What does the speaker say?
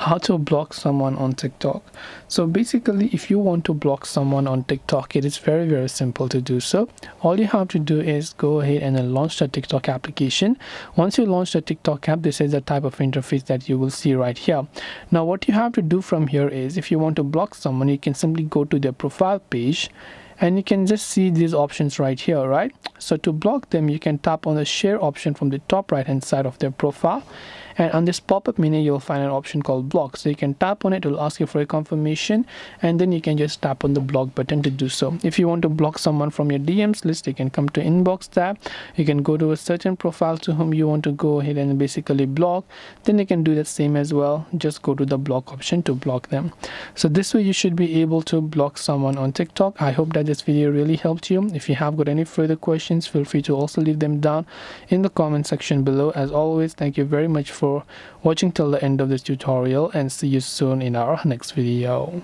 how to block someone on TikTok. So basically, if you want to block someone on TikTok, it is very simple to do so. All you have to do is go ahead and then launch the TikTok application. Once you launch the TikTok app, this is the type of interface that you will see right here. Now what you have to do from here is, if you want to block someone, you can simply go to their profile page and you can just see these options right here, right? So to block them, you can tap on the share option from the top right hand side of their profile, and on this pop-up menu you'll find an option called block. So you can tap on it, it will ask you for a confirmation, and then you can just tap on the block button to do so. If you want to block someone from your DMs list, you can come to inbox tab, you can go to a certain profile to whom you want to go ahead and basically block, then you can do the same as well, just go to the block option to block them. So this way you should be able to block someone on TikTok. I hope that this video really helped you. If you have got any further questions, feel free to also leave them down in the comment section below. As always, thank you very much for watching till the end of this tutorial, and see you soon in our next video.